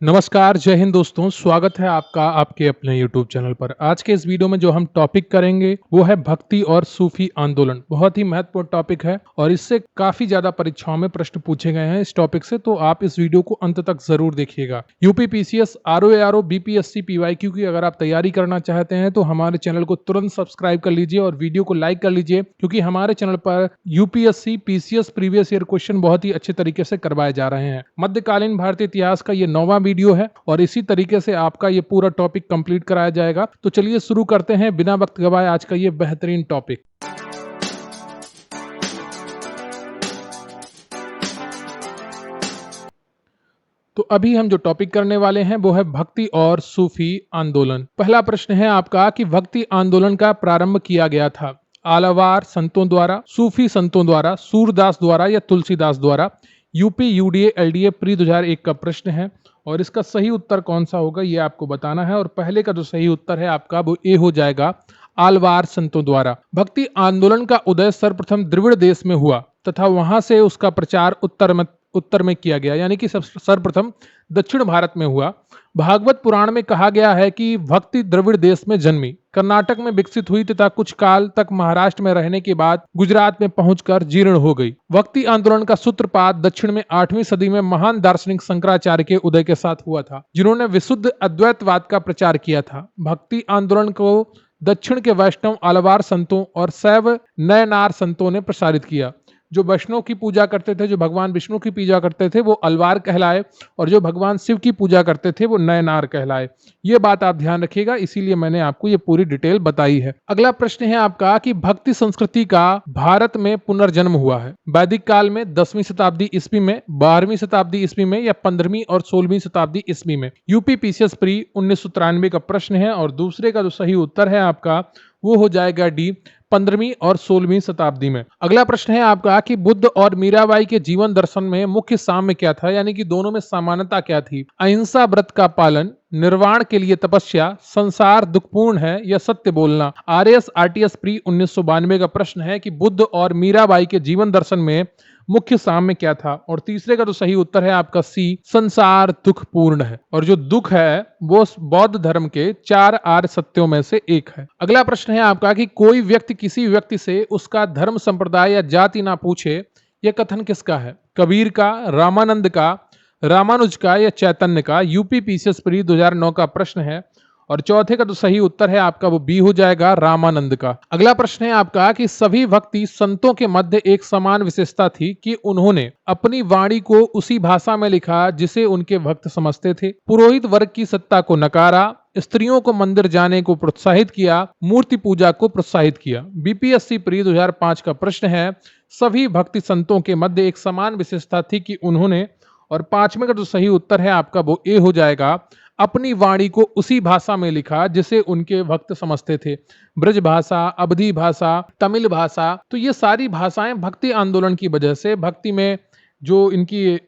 नमस्कार, जय हिंद दोस्तों। स्वागत है आपका आपके अपने YouTube चैनल पर। आज के इस वीडियो में जो हम टॉपिक करेंगे वो है भक्ति और सूफी आंदोलन। बहुत ही महत्वपूर्ण टॉपिक है और इससे काफी ज्यादा परीक्षाओं में प्रश्न पूछे गए हैं इस टॉपिक से, तो आप इस वीडियो को अंत तक जरूर देखिएगा। UP PCS, RO, BPSC, PYQ की अगर आप तैयारी करना चाहते हैं तो हमारे चैनल को तुरंत सब्सक्राइब कर लीजिए और वीडियो को लाइक कर लीजिए, क्योंकि हमारे चैनल पर UPSC, PCS previous year question बहुत ही अच्छे तरीके से करवाए जा रहे हैं। मध्यकालीन भारतीय इतिहास का ये 9वां वीडियो है और इसी तरीके से आपका ये पूरा टॉपिक कंप्लीट कराया जाएगा। तो चलिए शुरू करते हैं बिना वक्त गवाए आज का ये बेहतरीन टॉपिक। तो अभी हम जो टॉपिक करने वाले हैं वो है भक्ति और सूफी आंदोलन। पहला प्रश्न है आपका कि भक्ति आंदोलन का प्रारंभ किया गया था आलवार संतों द्वारा, सूफी संतों द्वारा, सूरदास द्वारा या तुलसीदास द्वारा। यूपी यूडीए एलडीए प्री 2001 का प्रश्न है और इसका सही उत्तर कौन सा होगा ये आपको बताना है। और पहले का जो सही उत्तर है आपका वो ए हो जाएगा, आलवार संतों द्वारा। भक्ति आंदोलन का उदय सर्वप्रथम द्रविड़ देश में हुआ तथा वहां से उसका प्रचार उत्तर में किया गया, यानी कि सर्वप्रथम दक्षिण भारत में हुआ। भागवत पुराण में कहा गया है कि भक्ति द्रविड़ देश में जन्मी, कर्नाटक में विकसित हुई तथा कुछ काल तक महाराष्ट्र में रहने के बाद गुजरात में पहुंचकर जीर्ण हो गई। भक्ति आंदोलन का सूत्रपात दक्षिण में 8वीं सदी में महान दार्शनिक शंकराचार्य के उदय के साथ हुआ था, जिन्होंने विशुद्ध अद्वैतवाद का प्रचार किया था। भक्ति आंदोलन को दक्षिण के वैष्णव आलवार संतों और शैव नयनार संतों ने प्रसारित किया। जो वैष्णव की पूजा करते थे, जो भगवान विष्णु की पूजा करते थे, वो अलवार कहलाए और जो भगवान शिव की पूजा करते थे वो नयनार कहलाए। ये बात आप ध्यान रखिएगा, इसीलिए मैंने आपको ये पूरी डिटेल बताई है। अगला प्रश्न है आपका कि भक्ति संस्कृति का भारत में पुनर्जन्म हुआ है वैदिक काल में 10वीं शताब्दी ईस्वी में, 12वीं शताब्दी ईस्वी में या 15वीं और 16वीं शताब्दी ईस्वी में। यूपी पीसीएस प्री 1993 का प्रश्न है और दूसरे का जो सही उत्तर है आपका वो हो जाएगा डी, 15वीं और 16वीं शताब्दी में। अगला प्रश्न है आपका कि बुद्ध और मीराबाई के जीवन दर्शन में मुख्य साम्य क्या था, यानी कि दोनों में समानता क्या थी। अहिंसा व्रत का पालन, निर्वाण के लिए तपस्या, संसार दुखपूर्ण है या सत्य बोलना। आरएस आरटीएस प्री 1992 का प्रश्न है कि बुद्ध और मीराबाई के जीवन दर्शन में मुख्य साम्य क्या था। और तीसरे का तो सही उत्तर है आपका सी, संसार दुखपूर्ण है। और जो दुख है वो बौद्ध धर्म के 4 आर्य सत्यों में से एक है। अगला प्रश्न है आपका कि कोई व्यक्ति किसी व्यक्ति से उसका धर्म, संप्रदाय या जाति ना पूछे, यह कथन किसका है। कबीर का, रामानंद का, रामानुज का या चैतन्य का। यूपी पीसीएस प्री 2009 का प्रश्न है और चौथे का तो सही उत्तर है आपका वो बी हो जाएगा, रामानंद का। अगला प्रश्न है आपका कि सभी भक्ति संतों के मध्य एक समान विशेषता थी कि उन्होंने अपनी वाणी को उसी भाषा में लिखा जिसे उनके भक्त समझते थे, पुरोहित वर्ग की सत्ता को नकारा, स्त्रियों को मंदिर जाने को प्रोत्साहित किया, मूर्ति पूजा को प्रोत्साहित किया। बीपीएससी प्री 2005 का प्रश्न है सभी भक्ति संतों के मध्य एक समान विशेषता थी कि उन्होंने, और पांचवें का जो सही उत्तर है आपका वो ए हो जाएगा, अपनी वाणी को उसी भाषा में लिखा जिसे उनके भक्त समझते थे। ब्रज भाषा, अवधी भाषा, तमिल भाषा, तो ये सारी भाषाएं भक्ति आंदोलन की वजह से, भक्ति में जो इनकी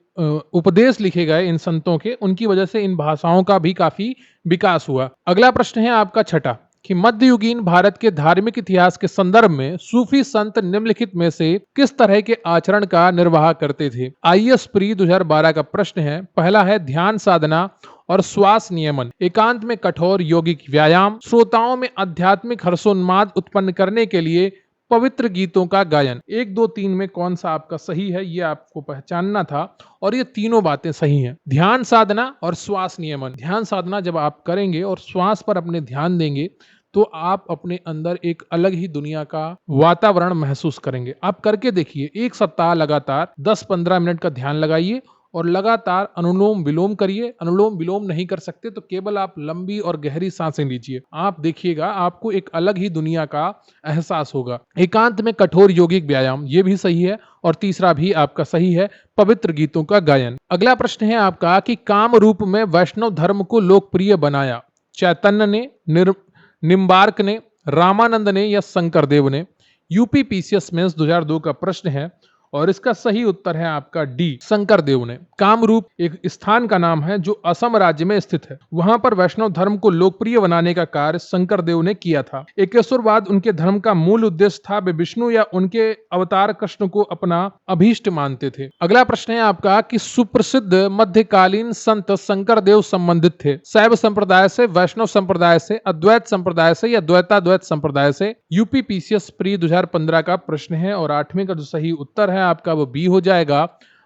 उपदेश लिखे गए इन संतों के, उनकी वजह से इन भाषाओं का भी काफी विकास हुआ। अगला प्रश्न है आपका छठा कि मध्ययुगीन भारत के धार्मिक इतिहास के संदर्भ में सूफी संत निम्नलिखित में से किस तरह के आचरण का निर्वाह करते थे। आईएएस प्री 2012 का प्रश्न है। पहला है ध्यान साधना और श्वास नियमन, एकांत में कठोर यौगिक व्यायाम, श्रोताओं में आध्यात्मिक हर्षोन्माद उत्पन्न करने के लिए पवित्र गीतों का गायन। 1, 2, 3 में कौन सा आपका सही है ये आपको पहचानना था और ये तीनों बातें सही हैं। ध्यान साधना और श्वास नियमन। ध्यान साधना जब आप करेंगे और श्वास पर अपने ध्यान देंगे तो आप अपने अंदर एक अलग ही दुनिया का वातावरण महसूस करेंगे। आप करके देखिए, 1 सप्ताह लगातार 10-15 मिनट का ध्यान लगाइए और लगातार अनुलोम विलोम करिए। अनुलोम विलोम नहीं कर सकते तो केवल आप लंबी और गहरी सांसें लीजिए। आप देखिएगा आपको एक अलग ही दुनिया का एहसास होगा। एकांत में कठोर यौगिक व्यायाम, ये भी सही है और तीसरा भी आपका सही है, पवित्र गीतों का गायन। अगला प्रश्न है आपका कि काम रूप में वैष्णव धर्म को लोकप्रिय बनाया। चैतन्य ने, निम्बार्क ने, रामानंद ने या शंकरदेव ने। यूपी पीसीएस मेंस 2002 का प्रश्न है और इसका सही उत्तर है आपका डी, शंकरदेव ने। कामरूप एक स्थान का नाम है जो असम राज्य में स्थित है। वहां पर वैष्णव धर्म को लोकप्रिय बनाने का कार्य शंकरदेव ने किया था। एकेश्वरवाद उनके धर्म का मूल उद्देश्य था। वे विष्णु या उनके अवतार कृष्ण को अपना अभीष्ट मानते थे। अगला प्रश्न है आपका कि सुप्रसिद्ध मध्यकालीन संत शंकरदेव संबंधित थे शैव संप्रदाय से, वैष्णव संप्रदाय से, अद्वैत संप्रदाय से या द्वैताद्वैत संप्रदाय से। यूपी पीसीएस प्री 2015 का प्रश्न है और 8वें का जो सही उत्तर है आपका वो बी हो जाएगा,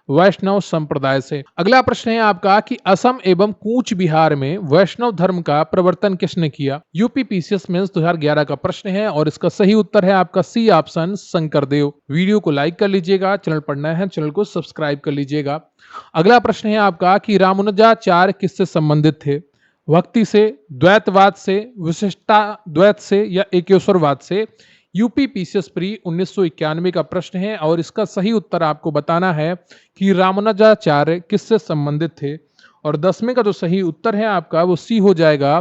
वैष्णव संप्रदाय से। अगला प्रश्न है आपका कि असम एवं कूच बिहार में वैष्णव धर्म का प्रवर्तन किसने किया। यूपी पीसीएस मेंस 2011 का प्रश्न है और इसका सही उत्तर है आपका सी ऑप्शन, शंकरदेव। वीडियो को लाइक कर लीजिएगा, चैनल पर नए हैं चैनल को सब्सक्राइब कर लीजिएगा। अगला प्रश्न है आपका कि रामानुजाचार्य किससे संबंधित थे। भक्ति से, द्वैतवाद से, विशिष्टाद्वैत से या एकेश्वरवाद से। यूपी पीसीएस प्री 1991 का प्रश्न है और इसका सही उत्तर आपको बताना है कि रामानुजाचार्य किससे संबंधित थे। और 10वें का जो सही उत्तर है आपका वो सी हो जाएगा,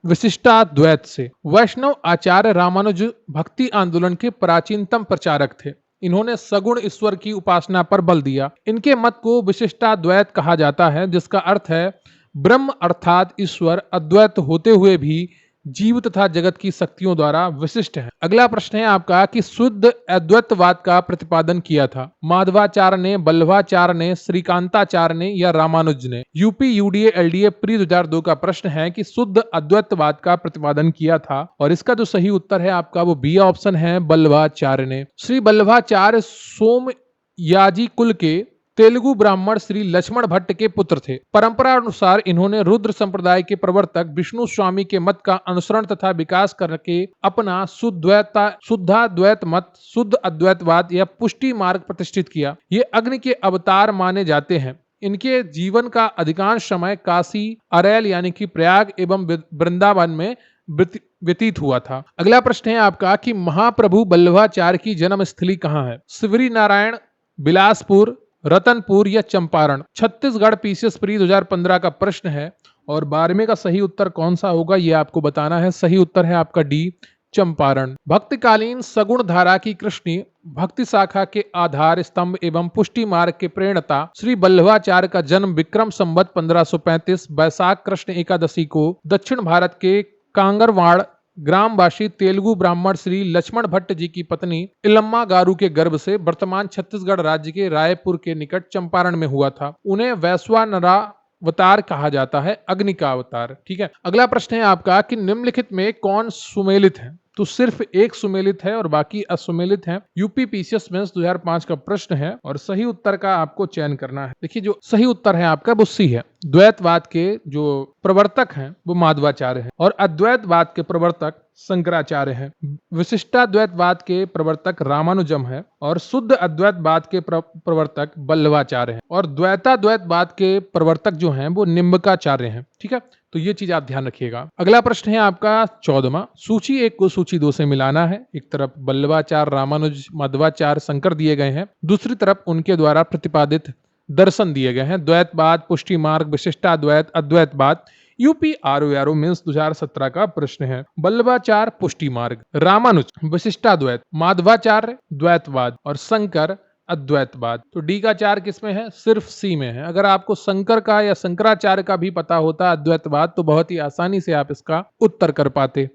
विशिष्टाद्वैत से। वैष्णव आचार्य रामानुज भक्ति आंदोलन के प्राचीनतम प्रचारक थे। इन्होंने सगुण ईश्वर की उपासना पर बल दिया। इनके मत को विशिष्टाद्वैत कहा जाता है, जिसका अर्थ है ब्रह्म अर्थात ईश्वर अद्वैत होते हुए भी जीव तथा जगत की शक्तियों द्वारा विशिष्ट है। अगला प्रश्न है आपका कि शुद्ध अद्वैतवाद का प्रतिपादन किया था। माधवाचार्य ने, बल्लभाचार्य ने, श्रीकांताचार्य ने या रामानुज ने। यूपी यूडीए एलडीए प्री 2002 का प्रश्न है कि शुद्ध अद्वैतवाद का प्रतिपादन किया था और इसका जो सही उत्तर है आपका वो बी ऑप्शन है, बल्लभाचार्य ने। श्री बल्लभाचार्य सोमयाजी कुल के तेलुगु ब्राह्मण श्री लक्ष्मण भट्ट के पुत्र थे। परंपरा अनुसार इन्होंने रुद्र संप्रदाय के प्रवर्तक विष्णु स्वामी के मत का अनुसरण तथा विकास करके अपना शुद्धाद्वैत मत, शुद्ध अद्वैतवाद या पुष्टि मार्ग प्रतिष्ठित किया। ये अग्नि के अवतार माने जाते हैं। इनके जीवन का अधिकांश समय काशी, अरैल यानी कि प्रयाग एवं वृंदावन में व्यतीत हुआ था। अगला प्रश्न है आपका कि महाप्रभु बल्लभाचार्य की जन्म स्थली कहाँ है। शिवरी नारायण, बिलासपुर, रतनपुर या चंपारण। छत्तीसगढ़ पीसीएस प्री 2015 का प्रश्न है और 12वें का सही उत्तर कौन सा होगा ये आपको बताना है। सही उत्तर है आपका डी, चंपारण। भक्तिकालीन सगुण धारा की कृष्ण भक्ति शाखा के आधार स्तंभ एवं पुष्टि मार्ग के प्रेरणता श्री बल्लभाचार्य का जन्म विक्रम संवत 1535 वैशाख कृष्ण एकादशी को दक्षिण भारत के कांगरवाड़ ग्रामवासी तेलुगु ब्राह्मण श्री लक्ष्मण भट्ट जी की पत्नी इलम्मा गारू के गर्भ से वर्तमान छत्तीसगढ़ राज्य के रायपुर के निकट चंपारण में हुआ था। उन्हें वैश्वानरावतार कहा जाता है, अग्नि का अवतार। ठीक है। अगला प्रश्न है आपका कि निम्नलिखित में कौन सुमेलित है। तो सिर्फ एक सुमेलित है और बाकी असुमेलित है। यूपी पीसीएस मेंस 2005 का प्रश्न है और सही उत्तर का आपको चयन करना है। देखिए जो सही उत्तर है आपका वो सी है। द्वैतवाद के जो प्रवर्तक हैं वो माधवाचार्य हैं और अद्वैतवाद के प्रवर्तक शंकराचार्य हैं। विशिष्टाद्वैतवाद के प्रवर्तक रामानुजम है और शुद्ध अद्वैतवाद के प्रवर्तक बल्लभाचार्य हैं और द्वैताद्वैतवाद के प्रवर्तक जो हैं वो निम्बकाचार्य हैं। ठीक है, तो ये चीज आप ध्यान रखिएगा। अगला प्रश्न है आपका 14वां। सूची 1 को सूची 2 से मिलाना है। एक तरफ बल्लभाचार्य, रामानुज, माधवाचार्य, शंकर दिए गए हैं, दूसरी तरफ उनके द्वारा प्रतिपादित दर्शन दिए गए हैं। द्वैतवाद, पुष्टि मार्ग, विशिष्टाद्वैत, अद्वैतवाद। यूपी आरओ मेंस 2017 का प्रश्न है। बल्लभाचार्य पुष्टि मार्ग, रामानुज विशिष्टाद्वैत, माधवाचार्य द्वैतवाद और शंकर अद्वैतवाद। तो डी का 4 किसमें है, सिर्फ सी में है। अगर आपको शंकर का या शंकराचार्य का भी पता होता अद्वैतवाद तो बहुत ही आसानी से आप इसका उत्तर कर पाते।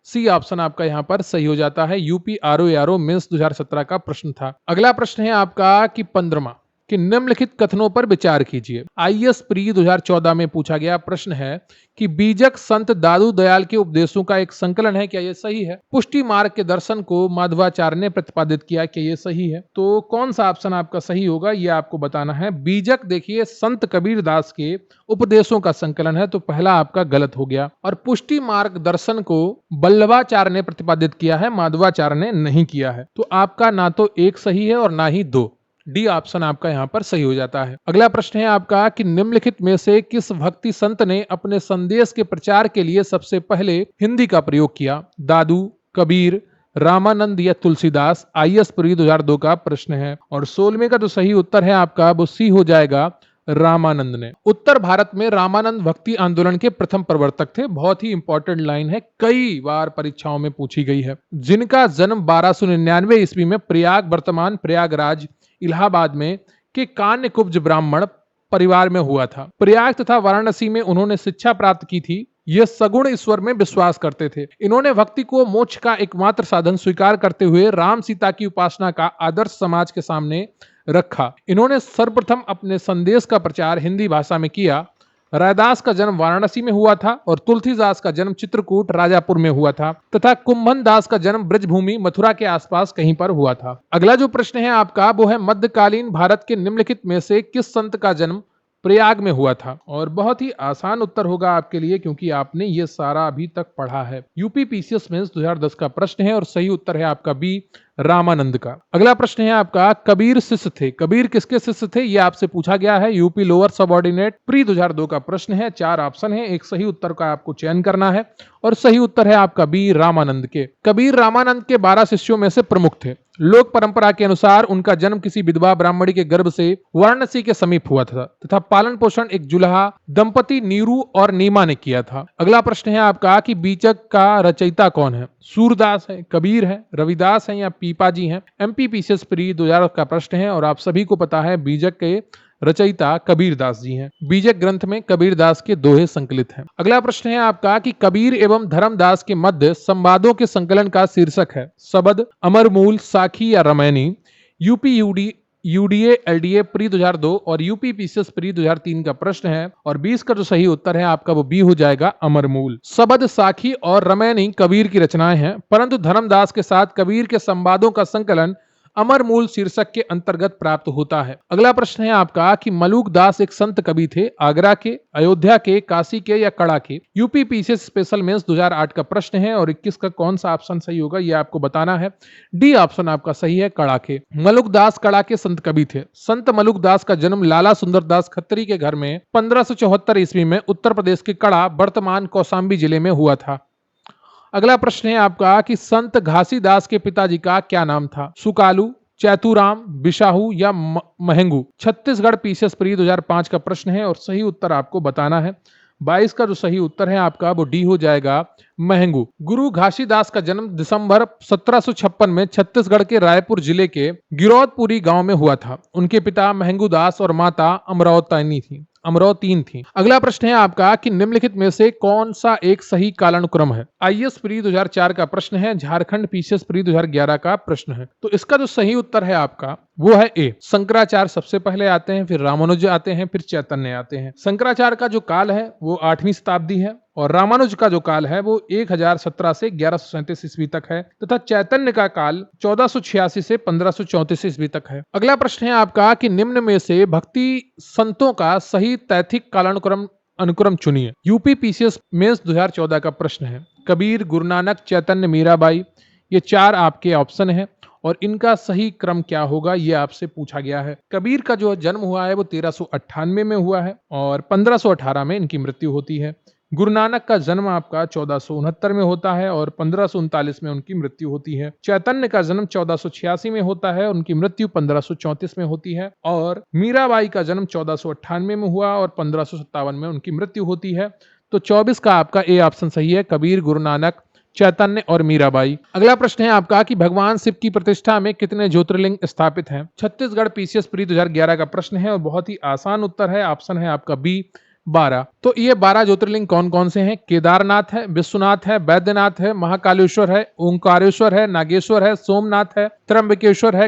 सी ऑप्शन आपका यहाँ पर सही हो जाता है। यूपी आरओ मेंस 2017 का प्रश्न था। अगला प्रश्न है आपका कि 15वां कि निम्नलिखित कथनों पर विचार कीजिए। आईएएस प्री 2014 में पूछा गया प्रश्न है कि बीजक संत दादू दयाल के उपदेशों का एक संकलन है, क्या ये सही है। पुष्टि मार्ग के दर्शन को माधवाचार्य ने प्रतिपादित किया, क्या ये सही है। तो कौन सा ऑप्शन आपका सही होगा ये आपको बताना है। बीजक देखिए संत कबीर दास के उपदेशों का संकलन है, तो पहला आपका गलत हो गया। और पुष्टि मार्ग दर्शन को बल्लभाचार्य ने प्रतिपादित किया है, माधवाचार्य ने नहीं किया है। तो आपका ना तो एक सही है और ना ही 2। डी ऑप्शन आपका यहाँ पर सही हो जाता है। अगला प्रश्न है आपका कि निम्नलिखित में से किस भक्ति संत ने अपने संदेश के प्रचार के लिए सबसे पहले हिंदी का प्रयोग किया। दादू, कबीर, रामानंद या तुलसीदास। आईएएस प्री 2002 का प्रश्न है और 16वें का जो सही उत्तर है आपका वो सी हो जाएगा, रामानंद ने। उत्तर भारत में रामानंद भक्ति आंदोलन के प्रथम प्रवर्तक थे। बहुत ही इंपॉर्टेंट लाइन है, कई बार परीक्षाओं में पूछी गई है। जिनका जन्म 1299 ईस्वी में प्रयाग वर्तमान प्रयागराज इलाहाबाद में के कान्य कुब्ज ब्राह्मण परिवार में हुआ था। प्रयाग तथा वाराणसी में उन्होंने शिक्षा प्राप्त की थी। ये सगुण ईश्वर में विश्वास करते थे। इन्होंने भक्ति को मोक्ष का एकमात्र साधन स्वीकार करते हुए राम सीता की उपासना का आदर्श समाज के सामने रखा। इन्होंने सर्वप्रथम अपने संदेश का प्रचार हिंदी भाषा में किया। रैदास का जन्म वाराणसी में हुआ था और तुलसीदास का जन्म चित्रकूट राजापुर में हुआ था तथा कुंभन दास का जन्म ब्रजभूमि मथुरा के आसपास कहीं पर हुआ था। अगला जो प्रश्न है आपका वो है मध्यकालीन भारत के निम्नलिखित में से किस संत का जन्म प्रयाग में हुआ था। और बहुत ही आसान उत्तर होगा आपके लिए क्योंकि आपने ये सारा अभी तक पढ़ा है। यूपी पीसीएस मेंस 2010 का प्रश्न है और सही उत्तर है आपका बी रामानंद का। अगला प्रश्न है आपका कबीर शिष्य थे। कबीर किसके शिष्य थे ये आपसे पूछा गया है। यूपी लोअर सबऑर्डिनेट प्री 2002 का प्रश्न है। 4 ऑप्शन है, एक सही उत्तर का आपको चयन करना है और सही उत्तर है आपका बी रामानंद के। कबीर रामानंद के 12 शिष्यों में से प्रमुख थे। लोक परंपरा के अनुसार उनका जन्म किसी विधवा ब्राह्मणी के गर्भ से वाराणसी के समीप हुआ था तथा पालन पोषण एक जुल्हा दंपति नीरू और नीमा ने किया था। अगला प्रश्न है आपका कि बीजक का रचयिता कौन है। सूरदास है, कबीर है, रविदास है या पीपाजी है। एमपीपीसीएस प्री 2000 का प्रश्न है और आप सभी को पता है बीजक के रचयिता कबीरदास जी हैं। बीजक ग्रंथ में कबीरदास के दोहे संकलित हैं। अगला प्रश्न है आपका कि कबीर एवं धर्मदास के मध्य संवादों के संकलन का शीर्षक है सबद, अमरमूल, साखी या रामायणी। यूपी यूडीए एलडीए प्री 2002 और यूपी पीसीएस प्री 2003 का प्रश्न है और 20 का जो सही उत्तर है आपका वो बी हो जाएगा अमरमूल। सबद, साखी और रामायणी कबीर की रचनाएं हैं परंतु धर्मदास के साथ कबीर के संवादों का संकलन अमरमूल शीर्षक के अंतर्गत प्राप्त होता है। अगला प्रश्न है आपका कि मलूक दास एक संत कवि थे। आगरा के, अयोध्या के, काशी के या कड़ा के। यूपी पीसीएस स्पेशल मेंस 2008 का प्रश्न है और 21 का कौन सा ऑप्शन सही होगा ये आपको बताना है। डी ऑप्शन आपका सही है, कड़ा के। मलुक दास कड़ा के संत कवि थे। संत मलुक दास का जन्म लाला सुंदर दास खत्री के घर में 1574 ईस्वी में उत्तर प्रदेश के कड़ा वर्तमान कौशाम्बी जिले में हुआ था। अगला प्रश्न है आपका कि संत घासीदास के पिताजी का क्या नाम था। सुकालू, चैतुराम, बिशाहू या महंगू। छत्तीसगढ़ पीसीएस प्री 2005 का प्रश्न है और सही उत्तर आपको बताना है। 22 का जो सही उत्तर है आपका वो डी हो जाएगा, महंगू। गुरु घासीदास का जन्म दिसंबर 1756 में छत्तीसगढ़ के रायपुर जिले के गिरौदपुरी गांव में हुआ था। उनके पिता महंगू दास और माता अमरावतीन थी। अगला प्रश्न है आपका कि निम्नलिखित में से कौन सा एक सही कालानुक्रम है। आईएएस प्री 2004 का प्रश्न है। झारखंड पीसीएस प्री 2011 का प्रश्न है। तो इसका जो सही उत्तर है आपका वो है ए। शंकराचार्य सबसे पहले आते हैं, फिर रामानुज आते हैं, फिर चैतन्य आते हैं। शंकराचार्य का जो काल है वो 8वीं शताब्दी है और रामानुज का जो काल है वो 1017 से 1137 ईस्वी तक है तथा चैतन्य का काल 1486 से 1534 ईस्वी तक है। अगला प्रश्न है आपका कि निम्न में से भक्ति संतों का सही तैथिक अनुक्रम चुनिए। यूपी पीसीएस मेंस 2014 का प्रश्न है। कबीर, गुरु नानक, चैतन्य, मीराबाई, ये 4 आपके ऑप्शन है और इनका सही क्रम क्या होगा ये आपसे पूछा गया है। कबीर का जो जन्म हुआ है वो 1398 में हुआ है और 1518 में इनकी मृत्यु होती है। गुरु नानक का जन्म आपका 1469 में होता है और 1539 में उनकी मृत्यु होती है। चैतन्य का जन्म 1486 में होता है, उनकी मृत्यु 1534 में होती है और मीराबाई का जन्म 1498 में हुआ और 1557 में उनकी मृत्यु होती है। तो 24 का आपका ए ऑप्शन सही है, कबीर, गुरु नानक, चैतन्य और मीराबाई। अगला प्रश्न है आपका कि भगवान शिव की प्रतिष्ठा में कितने ज्योतिर्लिंग स्थापित हैं। छत्तीसगढ़ पीसीएस प्री 2011 का प्रश्न है और बहुत ही आसान उत्तर है, ऑप्शन है आपका बी 12। तो ये 12 ज्योतिर्लिंग कौन कौन से हैं। केदारनाथ है, विश्वनाथ है, बैद्यनाथ है, महाकालेश्वर है, ओंकारेश्वर है, नागेश्वर है, सोमनाथ है, त्र्यंबकेश्वर है,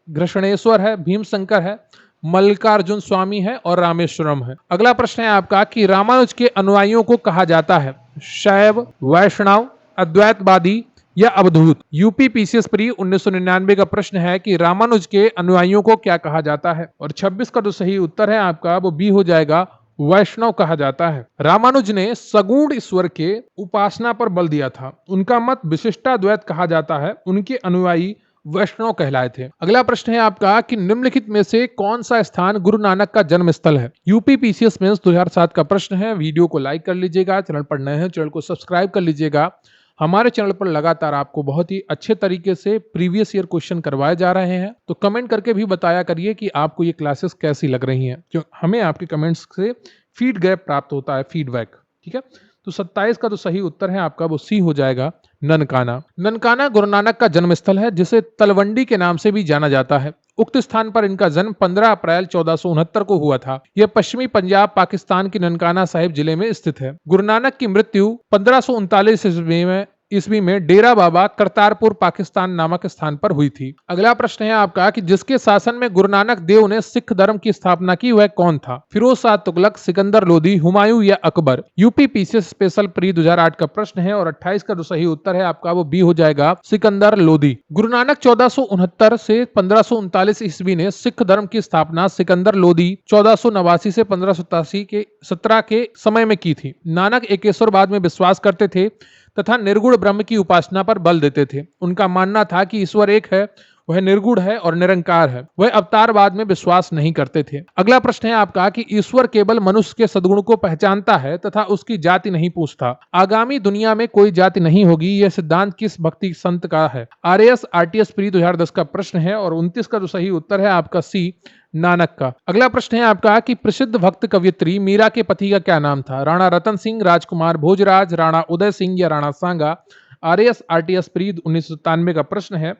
घृष्णेश्वर है, भीमशंकर है, मल्लिकार्जुन स्वामी है और रामेश्वरम है। अगला प्रश्न है आपका कि रामानुज के अनुयायियों को कहा जाता है शैव, वैष्णव, अद्वैतवादी या अवधूत। यूपी पीसीएस प्री 1999 का प्रश्न है कि रामानुज के अनुयायियों को क्या कहा जाता है और 26 का जो सही उत्तर है आपका वो बी हो जाएगा, वैष्णव कहा जाता है। रामानुज ने सगुण ईश्वर के उपासना पर बल दिया था। उनका मत विशिष्टाद्वैत कहा जाता है। उनके अनुयायी वैष्णव कहलाए थे। अगला प्रश्न है आपका कि निम्नलिखित में से कौन सा स्थान गुरु नानक का जन्म स्थल है। यूपी पीसीएस मेंस 2007 का प्रश्न है। वीडियो को लाइक कर लीजिएगा, चैनल पर नए हैं चैनल को सब्सक्राइब कर लीजिएगा। हमारे चैनल पर लगातार आपको बहुत ही अच्छे तरीके से प्रीवियस ईयर क्वेश्चन करवाए जा रहे हैं। तो कमेंट करके भी बताया करिए कि आपको ये क्लासेस कैसी लग रही हैं, जो हमें आपके कमेंट्स से फीडबैक प्राप्त होता है, फीडबैक। ठीक है, तो 27 का जो सही उत्तर है आपका वो सी हो जाएगा, ननकाना। ननकाना गुरु नानक का जन्म स्थल है, जिसे तलवंडी के नाम से भी जाना जाता है। उक्त स्थान पर इनका जन्म 15 अप्रैल 1469 को हुआ था। यह पश्चिमी पंजाब पाकिस्तान के ननकाना साहिब जिले में स्थित है। गुरु नानक की मृत्यु 1539 ईस्वी में डेरा बाबा करतारपुर पाकिस्तान नामक स्थान पर हुई थी। अगला प्रश्न है आपका कि जिसके शासन में गुरु नानक देव ने सिख धर्म की स्थापना की वह कौन था? फिरोज शाह तुगलक, सिकंदर लोदी, हुमायूं या Akbar? UP PCS special pre 2008 का प्रश्न है और 28 का जो सही उत्तर है आपका वो बी हो जाएगा, सिकंदर लोदी। गुरु नानक 1469 से 1539 ईस्वी ने सिख धर्म की स्थापना सिकंदर लोदी 1489 से 1587 के 17 के समय में की थी। नानक एकेश्वरवाद में विश्वास करते थे तथा निर्गुण ब्रह्म की उपासना पर बल देते थे। उनका मानना था कि ईश्वर एक है, वह निर्गुण है और निरंकार है। वह अवतारवाद में विश्वास नहीं करते थे। अगला प्रश्न है आपका कि ईश्वर केवल मनुष्य के सद्गुण को पहचानता है तथा उसकी जाति नहीं पूछता। आगामी दुनिया में कोई जाति नहीं होगी, यह सिद्धांत किस भक्ति संत का है? आरएस आरटीएस प्री 2010 का प्रश्न है और 29 का जो सही उत्तर है आपका सी, नानक का। अगला प्रश्न है आपका कि प्रसिद्ध भक्त कवयित्री मीरा के पति का क्या नाम था? राणा रतन सिंह, राजकुमार भोजराज, राणा उदय सिंह या राणा सांगा? आरएस आरटीएस प्री 1997 का प्रश्न है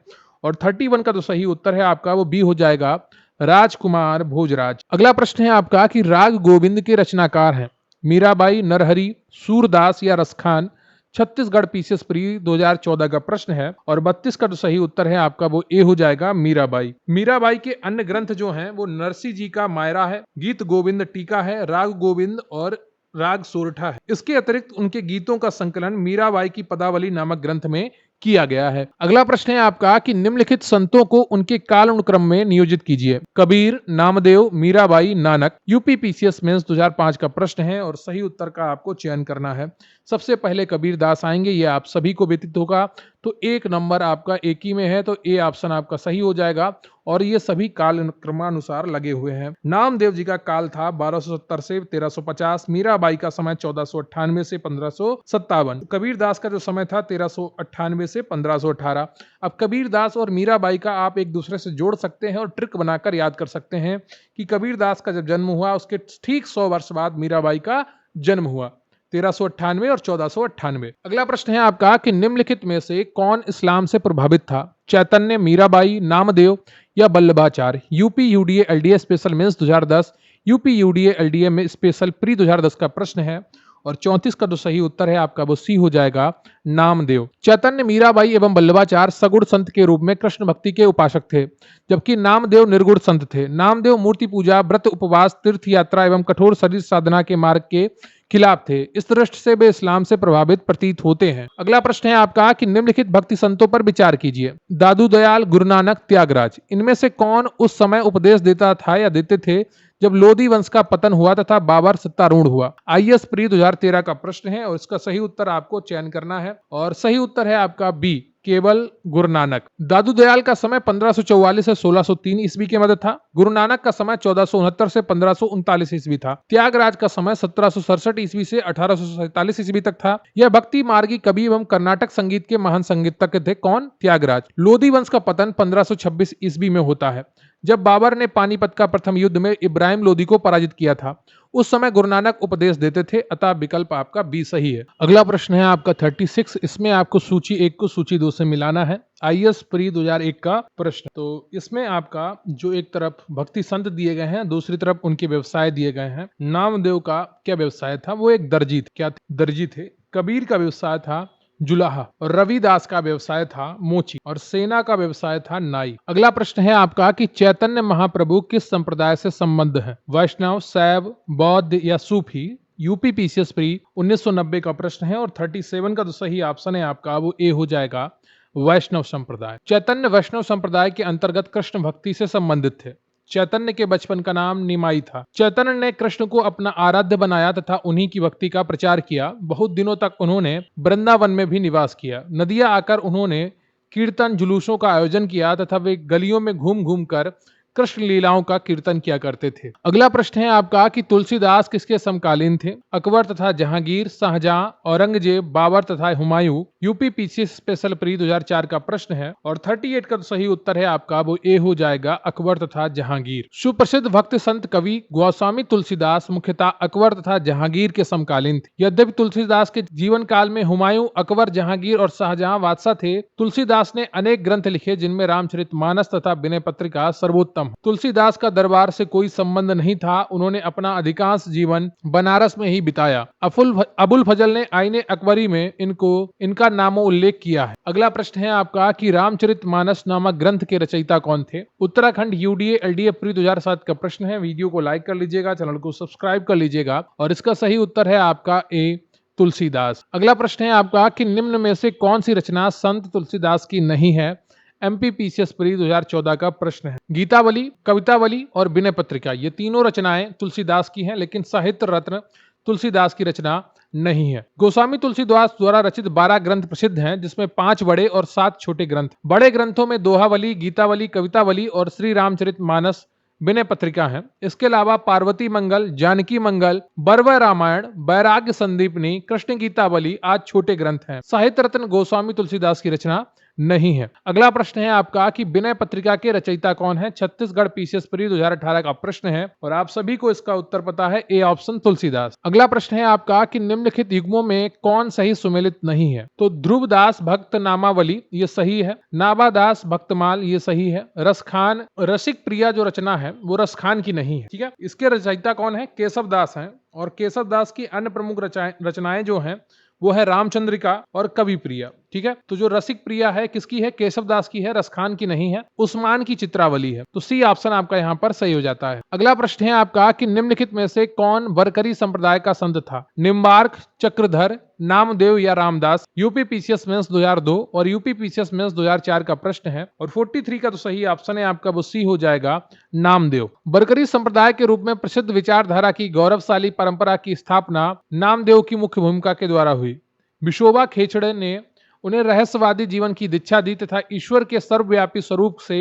और 31 का जो सही उत्तर है आपका वो बी हो जाएगा, राजकुमार भोजराज। अगला प्रश्न है आपका कि राग गोविंद के रचनाकार हैं मीराबाई, नरहरि, सूरदास या रसखान? छत्तीसगढ़ पीसीएस प्री 2014 का प्रश्न है और 32 का जो सही उत्तर है आपका वो ए हो जाएगा, मीराबाई। मीराबाई के अन्य ग्रंथ जो हैं वो नरसी जी का मायरा है, गीत गोविंद टीका है, राग गोविंद और राग सोरठा है। इसके अतिरिक्त उनके गीतों का संकलन मीराबाई की पदावली नामक ग्रंथ में किया गया है। अगला प्रश्न है आपका कि निम्नलिखित संतों को उनके काल अनुक्रम में नियोजित कीजिए। Kabir, Namdev, Mirabai, Nanak. UP PCS mains 2005 का प्रश्न है और सही उत्तर का आपको चयन करना है। सबसे पहले कबीर दास आएंगे, ये आप सभी को व्यतीत होगा। तो एक नंबर आपका एक ही में है, तो ए ऑप्शन आपका सही हो जाएगा और ये सभी काल क्रमानुसार लगे हुए हैं। नामदेव जी का काल था 1270 से 1350, मीराबाई का समय 1498 से 1557, कबीर दास का जो समय था 1398 से 1518। अब कबीर दास और मीराबाई का आप एक दूसरे से जोड़ सकते हैं और ट्रिक बनाकर याद कर सकते हैं कि कबीर दास का जब जन्म हुआ उसके ठीक 100 वर्ष बाद मीराबाई का जन्म हुआ, 1398 और 1498। अगला प्रश्न है आपका कि निम्नलिखित में से कौन इस्लाम से प्रभावित था? चैतन्य, मीराबाई, नामदेव या Vallabhacharya? UP UDA LDA special mains 2010, UP UDA LDA में स्पेशल प्री 2010 का प्रश्न है और 34 का जो सही उत्तर है आपका वो सी हो जाएगा, नामदेव। चैतन्य, मीराबाई एवं बल्लभाचार्य सगुण संत के रूप में कृष्ण भक्ति के उपासक थे, जबकि नामदेव निर्गुण संत थे। नामदेव मूर्ति पूजा, व्रत, उपवास, तीर्थ यात्रा एवं कठोर शरीर साधना के मार्ग के खिलाफ थे। इस दृष्टि से वे इस्लाम से प्रभावित प्रतीत होते हैं। अगला प्रश्न है आपका कि निम्नलिखित भक्ति संतों पर विचार कीजिए। दादू दयाल, गुरु नानक, त्यागराज। इनमें से कौन उस समय उपदेश देता था या देते थे जब लोधी वंश का पतन हुआ तथा बाबर सत्तारूढ़ हुआ? आईएएस प्री 2013 का प्रश्न है और इसका सही उत्तर आपको चयन करना है और सही उत्तर है आपका बी, केवल गुरु नानक। दादू दयाल का समय 1544 से 1603 ईस्वी के मध्य था। गुरु नानक का समय 1469 से 1539 ईस्वी था। त्यागराज का समय 1767 ईस्वी से 1847 ईस्वी तक था। यह भक्ति मार्गी कवि एवं कर्नाटक संगीत के महान संगीतज्ञ थे। कौन? त्यागराज। लोधी वंश का पतन 1526 ईस्वी में होता है, जब बाबर ने पानीपत का प्रथम युद्ध में इब्राहिम लोदी को पराजित किया था। उस समय गुरु नानक उपदेश देते थे, अतः विकल्प आपका बी सही है। अगला प्रश्न है आपका 36। इसमें आपको सूची 1 को सूची 2 से मिलाना है। आईएएस प्री 2001 का प्रश्न। तो इसमें आपका जो एक तरफ भक्ति संत दिए गए हैं, दूसरी तरफ उनके व्यवसाय दिए गए हैं। नामदेव का क्या व्यवसाय था? वो एक दर्जी थे। क्या दर्जी थे? कबीर का व्यवसाय था जुलाहा और रविदास का व्यवसाय था मोची और सेना का व्यवसाय था नाई। अगला प्रश्न है आपका कि चैतन्य महाप्रभु किस संप्रदाय से संबद्ध है? वैष्णव, शैव, बौद्ध या सूफी? यूपी पीसीएस प्री 1990 का प्रश्न है और 37 का जो सही ऑप्शन है आपका वो ए हो जाएगा, वैष्णव संप्रदाय। चैतन्य वैष्णव संप्रदाय के अंतर्गत कृष्ण भक्ति से संबंधित थे। चैतन्य के बचपन का नाम निमाई था। चैतन्य ने कृष्ण को अपना आराध्य बनाया तथा उन्हीं की भक्ति का प्रचार किया। बहुत दिनों तक उन्होंने वृंदावन में भी निवास किया। नदियां आकर उन्होंने कीर्तन जुलूसों का आयोजन किया तथा वे गलियों में घूम घूम कर कृष्ण लीलाओं का कीर्तन किया करते थे। अगला प्रश्न है आपका कि तुलसीदास किसके समकालीन थे? अकबर तथा जहांगीर, शाहजहां, औरंगजेब, बाबर तथा Humayun. UP PC special pre 2004 का प्रश्न है और 38 का तो सही उत्तर है आपका वो ए हो जाएगा, अकबर तथा जहांगीर। सुप्रसिद्ध भक्त संत कवि गोस्वामी तुलसीदास मुख्यतः अकबर तथा जहांगीर के समकालीन थे। यद्यपि तुलसीदास के जीवन काल में हुमायूं, अकबर, जहांगीर और शाहजहां बादशाह थे, तुलसीदास ने अनेक ग्रंथ लिखे जिनमें रामचरितमानस तथा विनय पत्रिका सर्वोत्तम। तुलसीदास का दरबार से कोई संबंध नहीं था। उन्होंने अपना अधिकांश जीवन बनारस में ही बिताया। अबुल फजल ने आईने अकबरी में इनका नामो उल्लेख किया है। अगला प्रश्न है आपका कि रामचरितमानस नामक ग्रंथ के रचयिता कौन थे? उत्तराखंड यूडीए एलडीए प्री 2007 का प्रश्न है। वीडियो को लाइक कर लीजिएगा, चैनल को सब्सक्राइब कर लीजिएगा और इसका सही उत्तर है आपका ए, तुलसीदास। अगला प्रश्न है आपका कि निम्न में से कौन सी रचना संत तुलसीदास की नहीं है? एमपीपीसीएस प्री 2014 का प्रश्न है। गीतावली, कवितावली और विनय पत्रिका, ये तीनों रचनाएं तुलसीदास की हैं, लेकिन साहित्य रत्न तुलसीदास की रचना नहीं है। गोस्वामी तुलसीदास द्वारा रचित 12 ग्रंथ प्रसिद्ध हैं, जिसमें 5 बड़े और 7 छोटे ग्रंथ। बड़े ग्रंथों में दोहावली, गीतावली, कवितावली और श्री रामचरितमानस विनय पत्रिका है। इसके अलावा पार्वती मंगल, जानकी मंगल, बरवर रामायण, वैराग्य संदीपनी, कृष्ण गीतावली आज छोटे ग्रंथ हैं। साहित्य रत्न गोस्वामी तुलसीदास की रचना नहीं है। अगला प्रश्न है आपका कि विनय पत्रिका के रचयिता कौन है? छत्तीसगढ़ पीसीएस प्री 2018 का प्रश्न है और आप सभी को इसका उत्तर पता है, ए ऑप्शन तुलसीदास। अगला प्रश्न है आपका कि निम्नलिखित युग्मों में कौन सही सुमेलित नहीं है? तो ध्रुवदास भक्त नामावली ये सही है, नाबादास भक्तमाल ये सही है, रसखान रसिक प्रिया जो रचना है वो रसखान की नहीं है। ठीक है, इसके रचयिता कौन है? केशवदास हैं और केशवदास की अन्य प्रमुख रचनाएं जो हैं वो है रामचंद्रिका और कवि प्रिया। ठीक है, तो जो रसिक प्रिया है किसकी है? केशवदास की है, रसखान की नहीं है। उस्मान की चित्रावली है। तो सी ऑप्शन आपका यहाँ पर सही हो जाता है। अगला प्रश्न है आपका कि निम्नलिखित में से कौन वरकरी संप्रदाय का संत था? निम्बार्क, चक्रधर, नामदेव या रामदास। यूपी पीसीएस मेंस 2002 और यूपी पीसीएस मेंस 2004 का प्रश्न है और 43 का तो सही ऑप्शन है आपका वो सी हो जाएगा, नामदेव। वरकरी संप्रदाय के रूप में प्रसिद्ध विचारधारा की गौरवशाली परंपरा की स्थापना नामदेव की मुख्य भूमिका के द्वारा हुई। विशोबा खेचड़े ने उन्हें रहस्यवादी जीवन की दीक्षा दी तथा ईश्वर के सर्वव्यापी स्वरूप से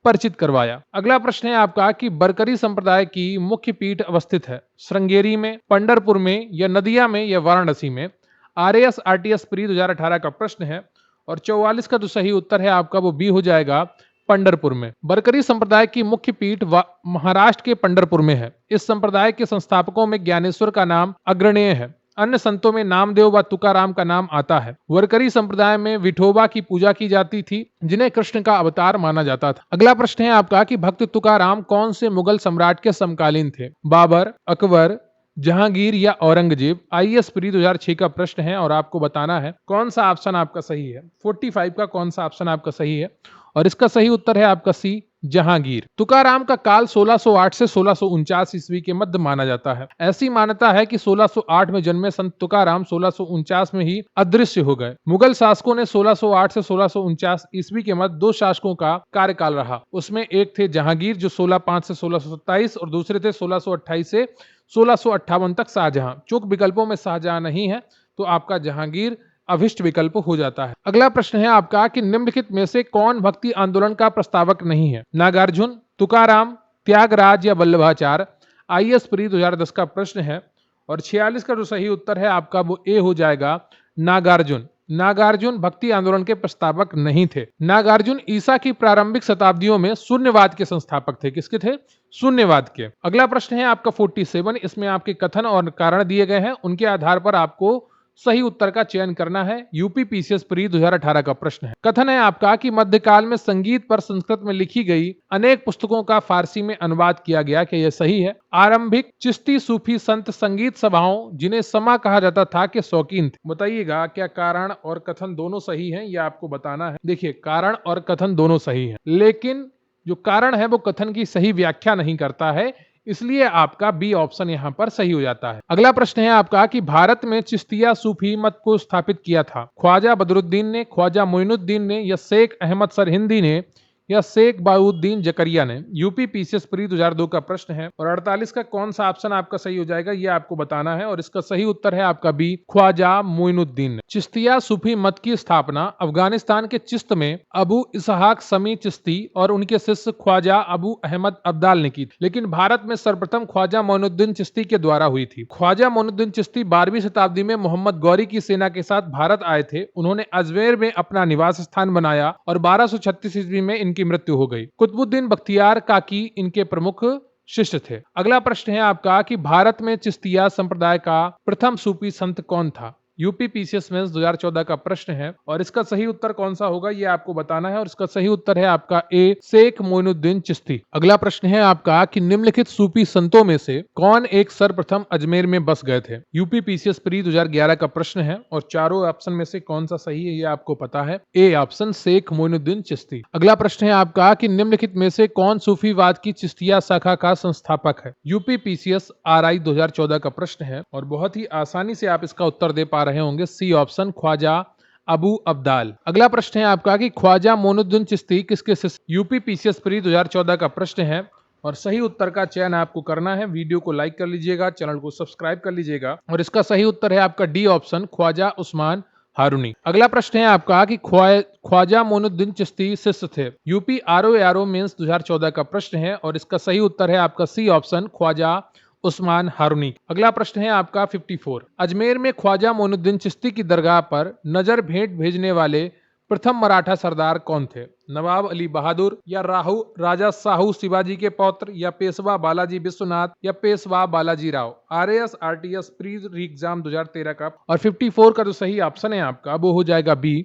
परिचित करवाया। अगला प्रश्न है आपका कि वरकरी संप्रदाय की मुख्य पीठ अवस्थित है? श्रृंगेरी में, पंढरपुर में या नदिया में या वाराणसी में। आरएएस आरटीएस प्री 2018 का प्रश्न है और 44 का तो सही उत्तर है आपका वो बी हो जाएगा, पंढरपुर में। वरकरी संप्रदाय की मुख्य पीठ महाराष्ट्र के पंढरपुर में है। इस संप्रदाय के संस्थापकों में ज्ञानेश्वर का नाम अग्रणीय है। अन्य संतों में नामदेव व तुकाराम का नाम आता है। वरकरी संप्रदाय में विठोबा की पूजा की जाती थी, जिन्हें कृष्ण का अवतार माना जाता था। अगला प्रश्न है आपका कि भक्त तुकाराम कौन से मुगल सम्राट के समकालीन थे? बाबर, अकबर, जहांगीर या औरंगजेब। आईएएस प्री 2006 का प्रश्न है और आपको बताना है कौन सा ऑप्शन आपका सही है। 45 का कौन सा ऑप्शन आपका सही है और इसका सही उत्तर है आपका सी, जहांगीर। तुकाराम का काल 1608 से 1649 ईस्वी के मध्य माना जाता है। ऐसी मान्यता है कि 1608 में जन्मे संत तुकाराम 1649 में ही अदृश्य हो गए। मुगल शासकों ने 1608 से 1649 ईस्वी के मध्य 2 शासकों का कार्यकाल रहा। उसमें एक थे जहांगीर जो 1605 से 1627 और दूसरे थे 1628 से 1658 तक शाहजहां। चूक विकल्पों में शाहजहां नहीं है तो आपका जहांगीर अभिष्ट विकल्प हो जाता है। अगला प्रश्न है आपका कि निम्नलिखित में से कौन भक्ति आंदोलन का प्रस्तावक नहीं है? नागार्जुन, तुकाराम, त्यागराज या वल्लभाचार्य। आईएएस प्री 2010 का प्रश्न है और 46 का जो सही उत्तर है आपका वो ए हो जाएगा, नागार्जुन। नागार्जुन भक्ति आंदोलन के प्रस्तावक नहीं थे। नागार्जुन ईसा की प्रारंभिक शताब्दियों में शून्यवाद के संस्थापक थे। किसके थे? शून्यवाद के। अगला प्रश्न है आपका 47। इसमें आपके कथन और कारण दिए गए हैं, उनके आधार पर आपको सही उत्तर का चयन करना है। यूपी पीसीएस प्री 2018 का प्रश्न है। कथन है आपका कि मध्यकाल में संगीत पर संस्कृत में लिखी गई अनेक पुस्तकों का फारसी में अनुवाद किया गया। क्या यह सही है? आरंभिक चिश्ती सूफी संत संगीत सभाओं जिन्हें समा कहा जाता था के शौकीन थे। बताइएगा क्या कारण और कथन दोनों सही हैं? यह आपको बताना है। देखिए, कारण और कथन दोनों सही हैं, लेकिन जो कारण है वो कथन की सही व्याख्या नहीं करता है, इसलिए आपका बी ऑप्शन यहां पर सही हो जाता है। अगला प्रश्न है आपका कि भारत में चिश्तिया सूफी मत को स्थापित किया था? ख्वाजा बदरुद्दीन ने, ख्वाजा मोइनुद्दीन ने या शेख अहमद सरहिंदी ने या शेख बहाउद्दीन जकरिया ने? यूपी पीसीएस प्री 2002 का प्रश्न है और 48 का कौन सा ऑप्शन आपका सही हो जाएगा ये आपको बताना है और इसका सही उत्तर है आपका बी, ख्वाजा मोइनुद्दीन ने। चिश्तिया सूफी मत की स्थापना अफगानिस्तान के चिश्त में अबू इसहाक समी चिश्ती और उनके शिष्य ख्वाजा अबू अहमद अब्दाल ने की थी, लेकिन भारत में सर्वप्रथम ख्वाजा मोइनुद्दीन चिश्ती के द्वारा हुई थी। ख्वाजा मोइनुद्दीन चिश्ती 12वीं शताब्दी में मोहम्मद गौरी की सेना के साथ भारत आए थे। उन्होंने अजमेर में अपना निवास स्थान बनाया और 1236 ईस्वी में इनकी मृत्यु हो गई। कुतुबुद्दीन बख्तियार काकी इनके प्रमुख शिष्य थे। अगला प्रश्न है आपका कि भारत में चिश्तिया संप्रदाय का प्रथम सूफी संत कौन था? यूपी पीसीएस मेंस 2014 का प्रश्न है और इसका सही उत्तर कौन सा होगा ये आपको बताना है और इसका सही उत्तर है आपका ए, शेख मोइनुद्दीन चिश्ती। अगला प्रश्न है आपका कि निम्नलिखित सूफी संतों में से कौन एक सर्वप्रथम अजमेर में बस गए थे? यूपी पीसीएस प्री 2011 का प्रश्न है और चारों ऑप्शन में से कौन सा सही है ये आपको पता है, ए ऑप्शन शेख मोइनुद्दीन चिश्ती। अगला प्रश्न है आपका कि निम्नलिखित में से कौन सूफीवाद की चिश्तिया शाखा का संस्थापक है? यूपी पीसीएस आरआई 2014 का प्रश्न है और बहुत ही आसानी से आप इसका उत्तर दे पा रहे होंगे, सी ऑप्शन ख्वाजा अबू अब्दाल। अगला प्रश्न है आपका कि ख्वाजा मोइनुद्दीन चिश्ती किसके शिष्य? यूपी पीसीएस प्री 2014 का प्रश्न है और सही उत्तर का चयन आपको करना है। वीडियो को लाइक कर लीजिएगा, चैनल को सब्सक्राइब कर लीजिएगा और इसका सही उत्तर है आपका डी ऑप्शन ख्वाजा उस्मान हारूनी। अगला प्रश्न है आपका कि ख्वाजा मोइनुद्दीन चिश्ती शिष्य थे? यूपी आरओ मेंस 2014 का प्रश्न है और इसका सही उत्तर है आपका सी ऑप्शन ख्वाजा उस्मान हारूनी। अगला प्रश्न है आपका 54। अजमेर में ख्वाजा मोइनुद्दीन चिश्ती की दरगाह पर नजर भेंट भेजने वाले प्रथम मराठा सरदार कौन थे? नवाब अली बहादुर या राजा साहू शिवाजी के पौत्र या पेशवा बालाजी विश्वनाथ या Peshwa Balaji Rao? RAS RTS pre exam 2013 का और 54 का जो सही ऑप्शन है आपका वो हो जाएगा बी,